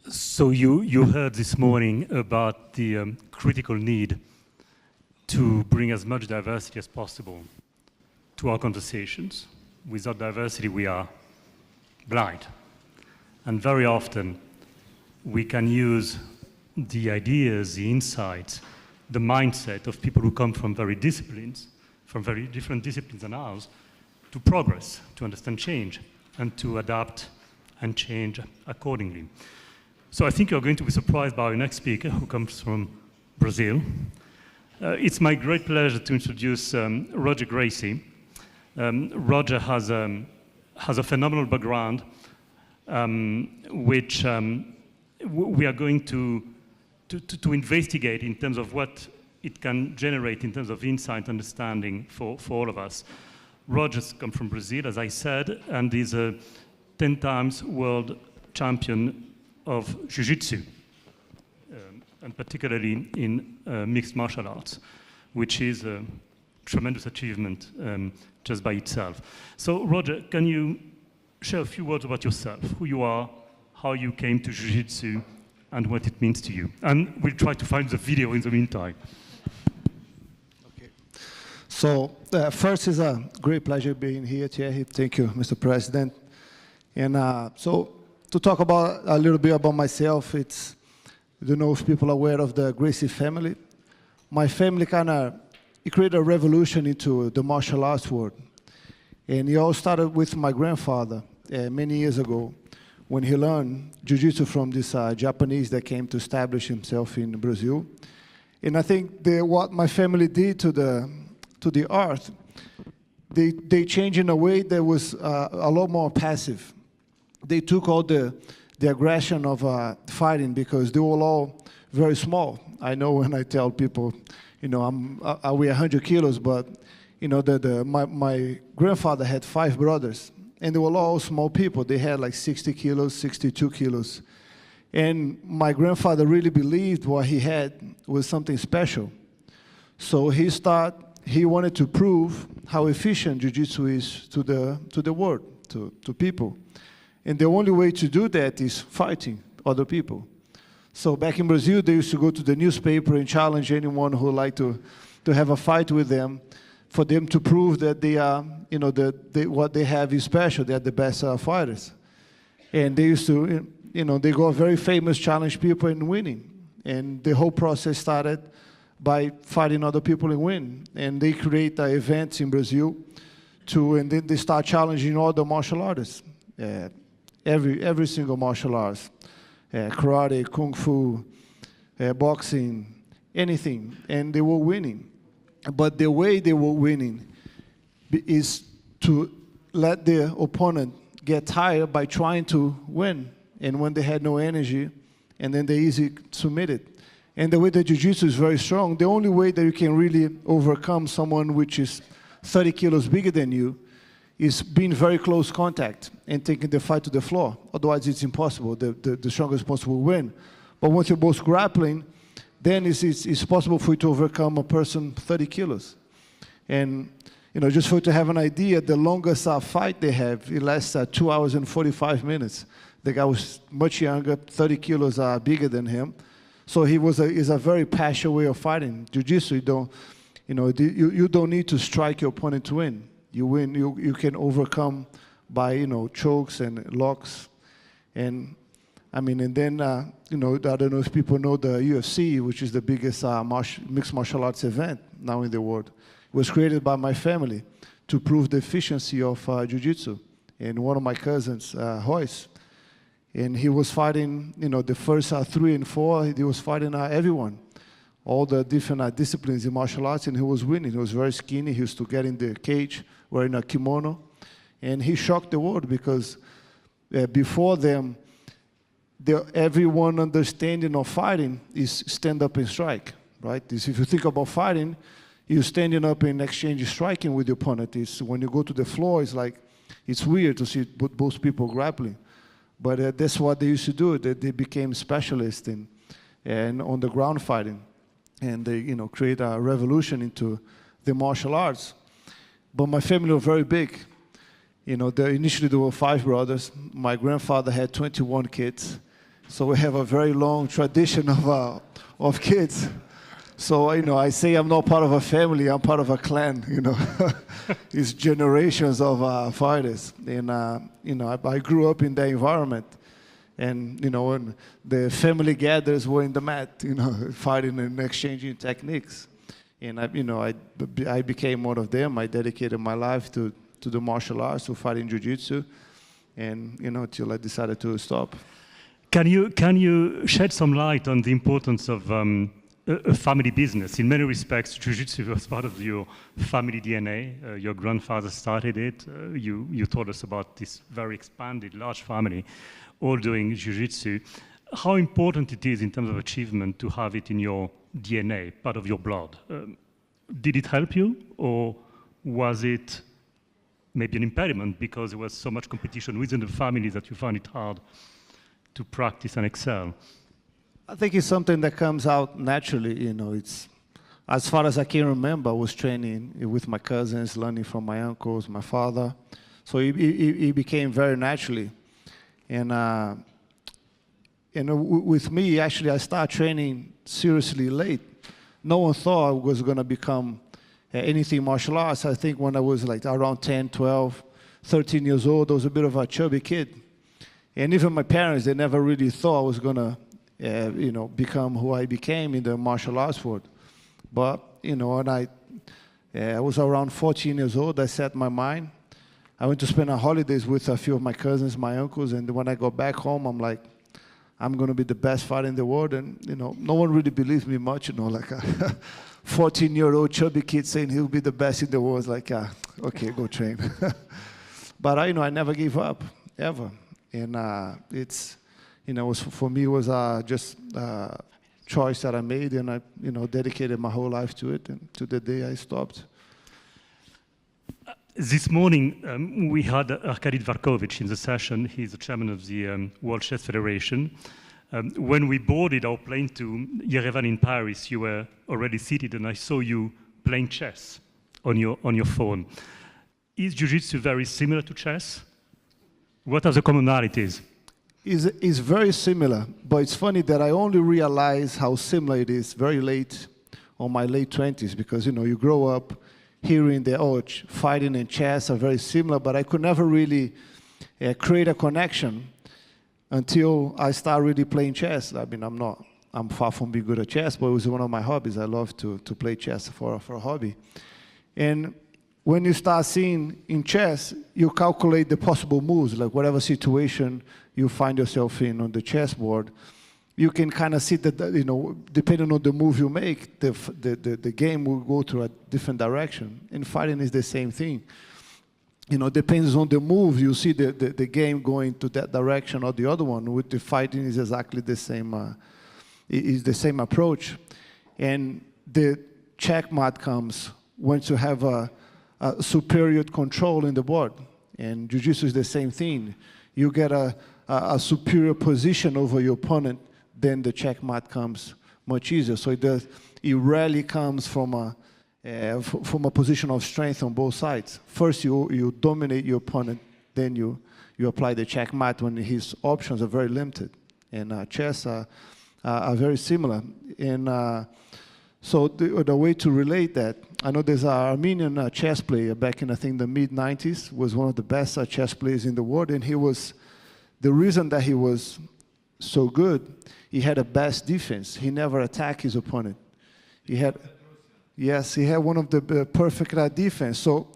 So you heard this morning about the critical need to bring as much diversity as possible to our conversations. Without diversity, we are blind. And very often, we can use the ideas, the insights, the mindset of people who come from very different disciplines than ours, to progress, to understand change, and to adapt and change accordingly. So I think you're going to be surprised by our next speaker, who comes from Brazil. It's my great pleasure to introduce Roger Gracie. Roger has a phenomenal background, which we are going to investigate in terms of what it can generate in terms of insight, understanding for all of us. Roger's come from Brazil, as I said, and is a 10 times world champion of Jiu-jitsu, and particularly in mixed martial arts, which is a tremendous achievement just by itself. So, Roger, can you share a few words about yourself, who you are, how you came to Jiu-jitsu, and what it means to you? And we'll try to find the video in the meantime. Okay. So, first, it's a great pleasure being here, Thierry. Thank you, Mr. President. And so, to talk about a little bit about myself, I don't know if people are aware of the Gracie family. My family it created a revolution into the martial arts world. And it all started with my grandfather many years ago when he learned Jiu-jitsu from this Japanese that came to establish himself in Brazil. And I think what my family did to the art, they changed in a way that was a lot more passive. They took all the aggression of fighting because they were all very small. I know when I tell people, you know, I weigh 100 kilos, but you know, my grandfather had 5 brothers, and they were all small people. They had like 60 kilos, 62 kilos. And my grandfather really believed what he had was something special. So he wanted to prove how efficient Jiu-Jitsu is to the world, to people. And the only way to do that is fighting other people. So back in Brazil, they used to go to the newspaper and challenge anyone who would like to have a fight with them, for them to prove that they are, you know, what they have is special. They are the best fighters. And they used to, you know, they got very famous, challenge people and winning. And the whole process started by fighting other people and win. And they create events in Brazil and then they start challenging all the martial artists. Every single martial arts, karate, kung fu, boxing, anything, and they were winning. But the way they were winning is to let the opponent get tired by trying to win, and when they had no energy, and then they easily submitted. And the way that Jiu-Jitsu is very strong, the only way that you can really overcome someone which is 30 kilos bigger than you is being very close contact and taking the fight to the floor. Otherwise, it's impossible. The strongest person will win. But once you're both grappling, then it's possible for you to overcome a person 30 kilos. And you know, just for you to have an idea, the longest fight they have, it lasts 2 hours and 45 minutes. The guy was much younger, 30 kilos bigger than him. So is a very passionate way of fighting. Jiu-Jitsu, you don't need to strike your opponent to win. You win. You can overcome by, you know, chokes and locks, and I mean, and then you know, I don't know if people know the UFC, which is the biggest mixed martial arts event now in the world. It was created by my family to prove the efficiency of Jiu-Jitsu. And one of my cousins, Royce, and he was fighting, you know, the first 3 and 4. He was fighting everyone, all the different disciplines in martial arts, and he was winning. He was very skinny. He used to get in the cage wearing a kimono, and he shocked the world because before them, everyone understanding of fighting is stand up and strike, right? If you think about fighting, you're standing up and exchanging striking with your opponent. When you go to the floor, it's like, it's weird to see both people grappling. But that's what they used to do. They became specialists in on the ground fighting. And they, you know, create a revolution into the martial arts. But my family was very big. You know, initially there were 5 brothers. My grandfather had 21 kids. So we have a very long tradition of kids. So, I say I'm not part of a family, I'm part of a clan, It's generations of fighters. And, I grew up in that environment. And, when the family gathers, we're in the mat, fighting and exchanging techniques. And, I became one of them. I dedicated my life to the martial arts, to fighting Jiu-jitsu, and, till I decided to stop. Can you shed some light on the importance of a family business? In many respects, Jiu-jitsu was part of your family DNA. Your grandfather started it. You told us about this very expanded, large family, all doing Jiu-jitsu. How important it is in terms of achievement to have it in your DNA, part of your blood. Did it help you, or was it maybe an impediment because there was so much competition within the family that you found it hard to practice and excel? I think it's something that comes out naturally. It's, as far as I can remember, I was training with my cousins, learning from my uncles, my father. So it became very naturally. And with me, actually, I started training seriously late. No one thought I was going to become anything martial arts. I think when I was like around 10, 12, 13 years old, I was a bit of a chubby kid. And even my parents, they never really thought I was going to become who I became in the martial arts world. But, when I was around 14 years old, I set my mind. I went to spend our holidays with a few of my cousins, my uncles, and when I got back home, I'm like, I'm going to be the best fighter in the world. And, no one really believes me much, like a 14-year-old chubby kid saying he'll be the best in the world. It's like, okay, go train. But, I never gave up, ever. And it's, for me, it was just a choice that I made, and I, dedicated my whole life to it, and to the day I stopped. This morning, we had Arkady Dvorkovich in the session. He's the chairman of the World Chess Federation. When we boarded our plane to Yerevan in Paris, you were already seated, and I saw you playing chess on your phone. Is Jiu-Jitsu very similar to chess? What are the commonalities? It's very similar, but it's funny that I only realized how similar it is very late, on my late 20s, because, you grow up hearing that, fighting and chess are very similar, but I could never really create a connection until I started really playing chess. I mean, I'm far from being good at chess, but it was one of my hobbies. I love to play chess for a hobby. And when you start seeing in chess, you calculate the possible moves, like whatever situation you find yourself in on the chessboard, you can kind of see that, depending on the move you make, the game will go to a different direction. In fighting, is the same thing. Depends on the move, you see the game going to that direction or the other one. With the fighting, is exactly the same. Is the same approach, and the checkmate comes once you have a superior control in the board. And Jiu-Jitsu is the same thing. You get a superior position over your opponent, then the checkmate comes much easier. So it rarely comes from a position of strength on both sides. First, you dominate your opponent, then you apply the checkmate when his options are very limited. And chess are very similar. And so the way to relate that, I know there's an Armenian chess player back in, I think, the mid-90s, was one of the best chess players in the world, and the reason that he was so good, he had a best defense. He never attacked his opponent. He had one of the perfect defense. So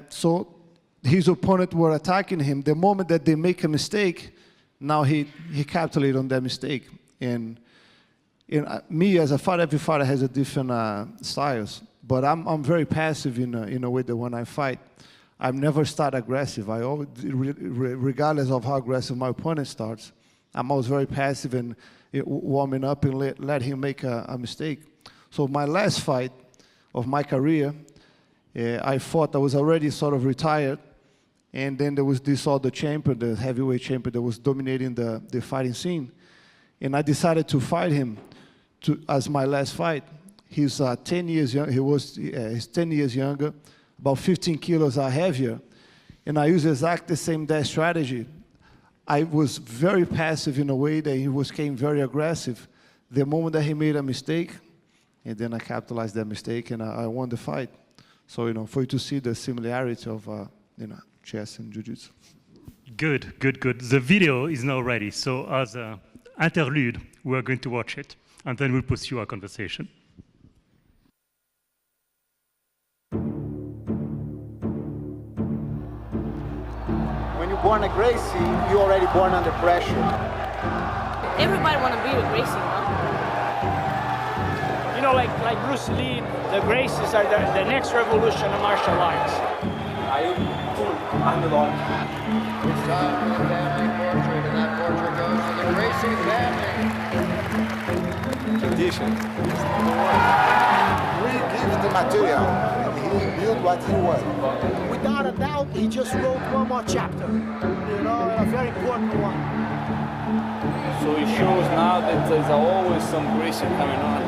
so his opponent were attacking him. The moment that they make a mistake, now he capitulated on that mistake. And me as a fighter, every fighter has a different styles. But I'm very passive in a way that when I fight, I never start aggressive. I always, regardless of how aggressive my opponent starts, I'm always very passive and warming up and let him make a mistake. So my last fight of my career, I fought. I was already sort of retired, and then there was this other champion, the heavyweight champion, that was dominating the fighting scene, and I decided to fight him as my last fight. He's 10 years young. He's 10 years younger, about 15 kilos heavier, and I used exactly the same strategy. I was very passive in a way that he became very aggressive. The moment that he made a mistake, and then I capitalized that mistake and I won the fight. So, for you to see the similarity of, chess and jiu-jitsu. Good. The video is now ready. So as an interlude, we're going to watch it, and then we'll pursue our conversation. When you're born a Gracie, you're already born under pressure. Everybody want to be with Gracie, no? Like Bruce Lee, the Gracies are the next revolution of martial arts. I'm the Lord. It's time for the family portrait, and that portrait goes to the Gracie family. Tradition. We give the material, and he built what he was. Without a doubt, he just wrote one more chapter, and a very important one. So it shows now that there's always some Gracie coming on.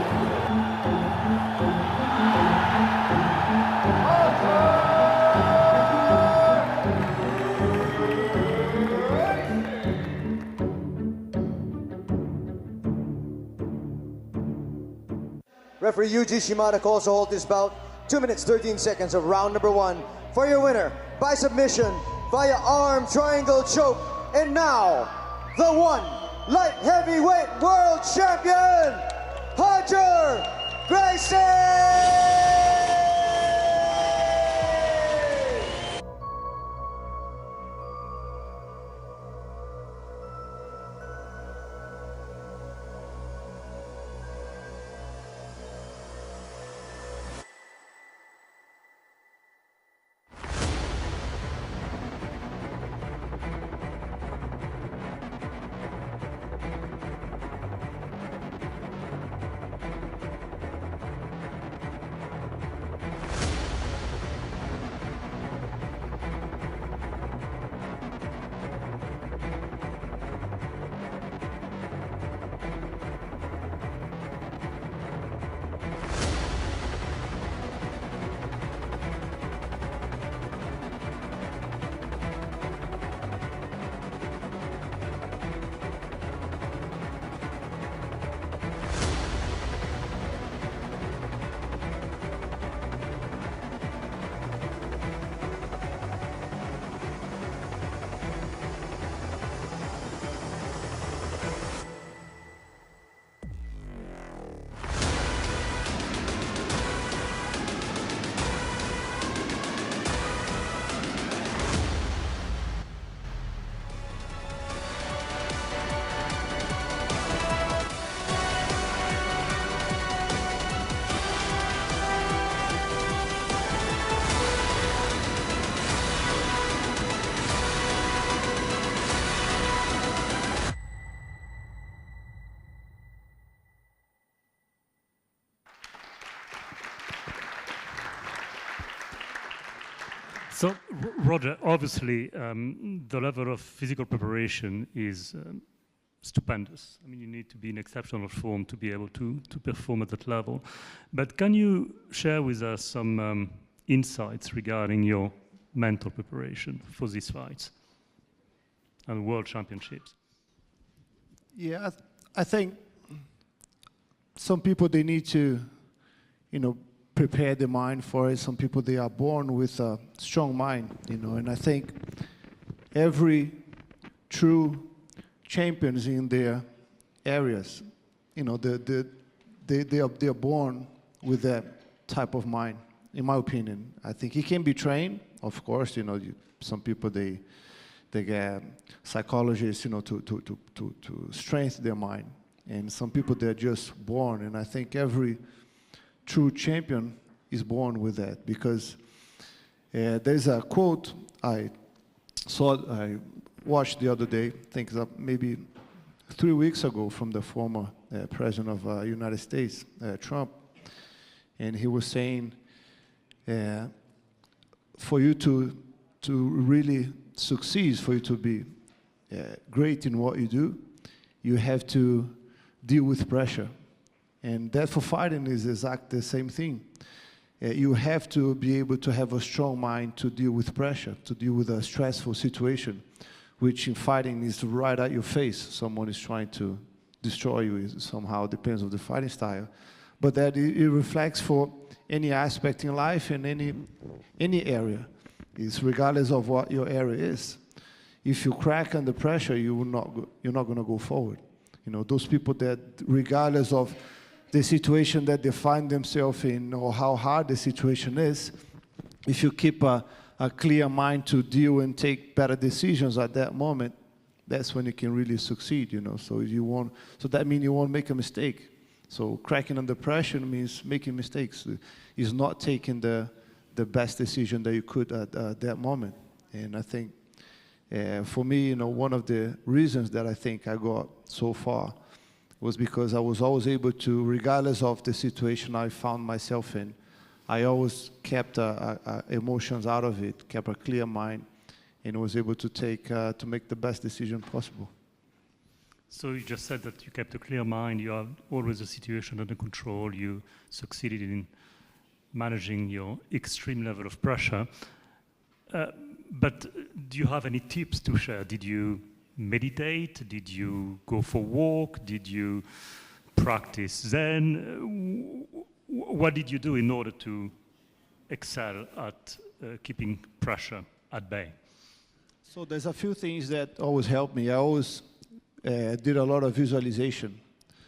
Referee Yuji Shimada calls to hold this bout. 2 minutes, 13 seconds of round number 1. For your winner, by submission, via arm triangle choke. And now, the one light heavyweight world champion, Hunter Gracie! So, Roger, obviously, the level of physical preparation is stupendous. I mean, you need to be in exceptional form to be able to perform at that level. But can you share with us some insights regarding your mental preparation for these fights and world championships? Yeah, I think some people, they need to, prepare the mind for it. Some people, they are born with a strong mind, and I think every true champions in their areas, they are born with that type of mind, in my opinion. I think it can be trained, of course. Some people, they get psychologists, to strengthen their mind. And some people, they're just born. And I think every true champion is born with that, because there's a quote I watched the other day, I think maybe 3 weeks ago, from the former president of the United States, Trump. And he was saying, for you to really succeed, for you to be great in what you do, you have to deal with pressure. And that for fighting is exactly the same thing. You have to be able to have a strong mind to deal with pressure, to deal with a stressful situation. which in fighting is right at your face. Someone is trying to destroy you. It somehow depends on the fighting style. But that it reflects for any aspect in life in any area. It's regardless of what your area is. If you crack under pressure, you're not going to go forward. You know, those people that, regardless of the situation that they find themselves in or how hard the situation is, if you keep a clear mind to deal and take better decisions at that moment, that's when you can really succeed, you know. So that means you won't make a mistake. So cracking under pressure means making mistakes. It's not taking the best decision that you could at that moment. And I think for me, you know, one of the reasons that I think I got so far was because I was always able to, regardless of the situation I found myself in, I always kept emotions out of it, kept a clear mind, and was able to make the best decision possible. So you just said that you kept a clear mind, you have always the situation under control, you succeeded in managing your extreme level of pressure. But do you have any tips to share? Did you meditate? Did you go for a walk? Did you practice Zen? What did you do in order to excel at keeping pressure at bay? So there's a few things that always help me. I always did a lot of visualization.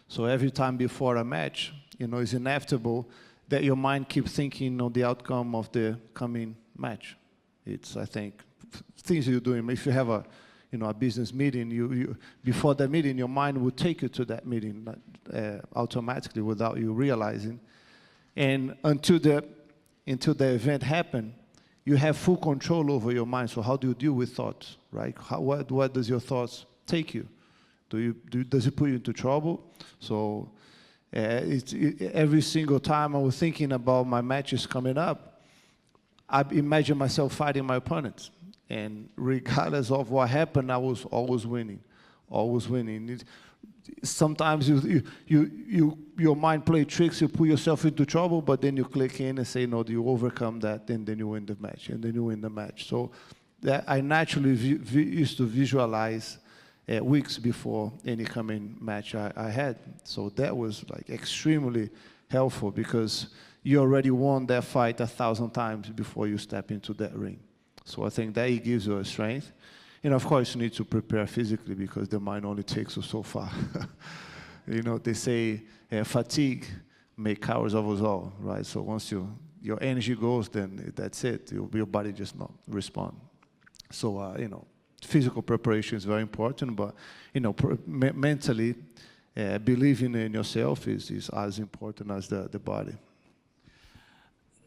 So every time before a match, you know, it's inevitable that your mind keeps thinking on the outcome of the coming match. It's, I think, things you're doing. If you have a business meeting, you before the meeting, your mind will take you to that meeting automatically without you realizing. And until the event happens, you have full control over your mind. So how do you deal with thoughts, right? What does your thoughts take you? Does it put you into trouble? So every single time I was thinking about my matches coming up, I imagine myself fighting my opponents. And regardless of what happened, I was always winning, always winning. Sometimes your mind plays tricks, you put yourself into trouble, but then you click in and say, no, you overcome that, and then you win the match, and then you win the match. So that I naturally used to visualize weeks before any coming match I had. So that was like extremely helpful because you already won that fight 1,000 times before you step into that ring. So I think that it gives you a strength. And of course, you need to prepare physically because the mind only takes you so far. You know, they say fatigue makes cowards of us all, right? So once your energy goes, then that's it. Your body just not respond. So, you know, physical preparation is very important, but, you know, mentally, believing in yourself is as important as the body.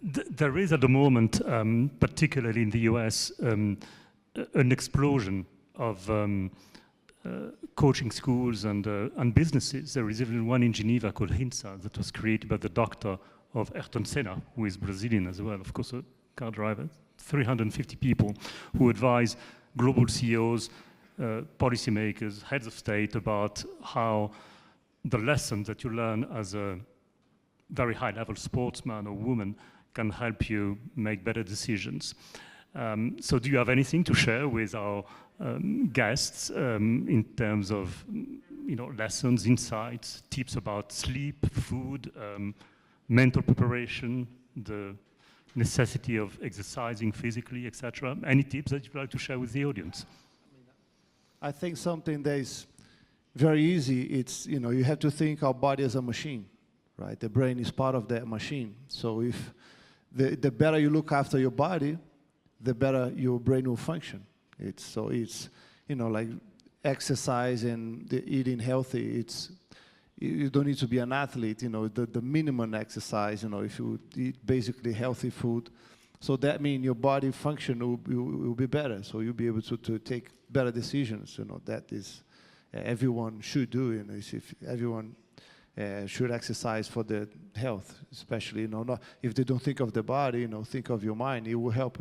There is at the moment, particularly in the US, an explosion of coaching schools and businesses. There is even one in Geneva called HINSA that was created by the doctor of Ayrton Senna, who is Brazilian as well, of course, a car driver. 350 people who advise global CEOs, policymakers, heads of state about how the lessons that you learn as a very high-level sportsman or woman can help you make better decisions. So do you have anything to share with our guests in terms of lessons, insights, tips about sleep, food, mental preparation, the necessity of exercising physically, etc.? Any tips that you'd like to share with the audience? I think something that is very easy, it's, you have to think our body as a machine, right? The brain is part of that machine. So if the better you look after your body, the better your brain will function. It's like exercise and eating healthy. You don't need to be an athlete. The minimum exercise. If you eat basically healthy food, so that means your body function will be better. So you'll be able to take better decisions. That is everyone should do. If everyone should exercise for their health, especially not if they don't think of the body. Think of your mind. It will help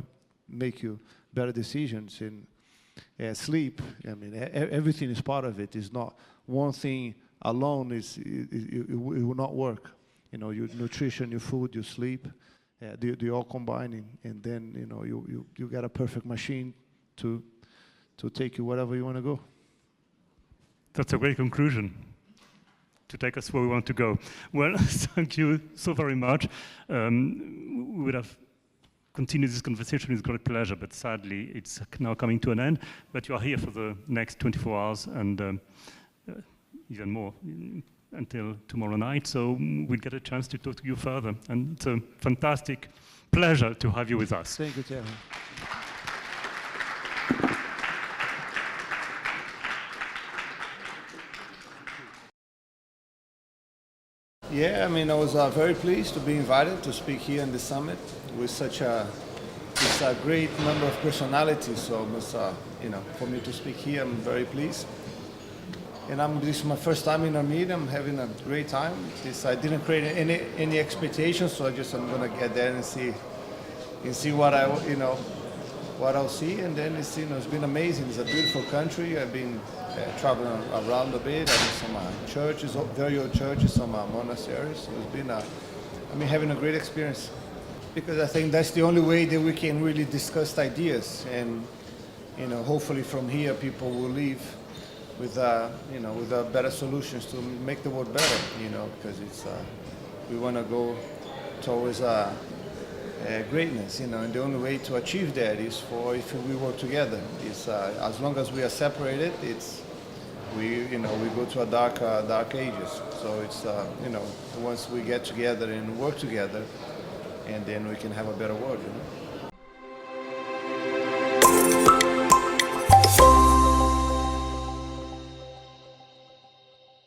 make you better decisions. And sleep, everything is part of it. It's not one thing alone. It will not work. Your nutrition, your food, your sleep, they all combining, and then you get a perfect machine to to take you wherever you want to go. That's a great conclusion to take us where we want to go. Well, thank you so very much. We would have continued this conversation with great pleasure, but sadly it's now coming to an end. But you are here for the next 24 hours and even more until tomorrow night, so we'll get a chance to talk to you further. And it's a fantastic pleasure to have you with us. Thank you, Chairman. Yeah, I mean, I was very pleased to be invited to speak here in the summit with such a great number of personalities. So, for me to speak here, I'm very pleased. And this is my first time in a meeting. I'm having a great time. I didn't create any expectations, so I'm gonna get there and see what what I'll see. And then it's been amazing. It's a beautiful country. I've been traveling around a bit. I've been some churches, very old churches, some monasteries. So it's been having a great experience, because I think that's the only way that we can really discuss ideas, and hopefully from here people will leave with better solutions to make the world better, because we want to go towards greatness, and the only way to achieve that is if we work together. It's as long as we are separated, we go to a dark ages. So it's once we get together and work together, and then we can have a better world.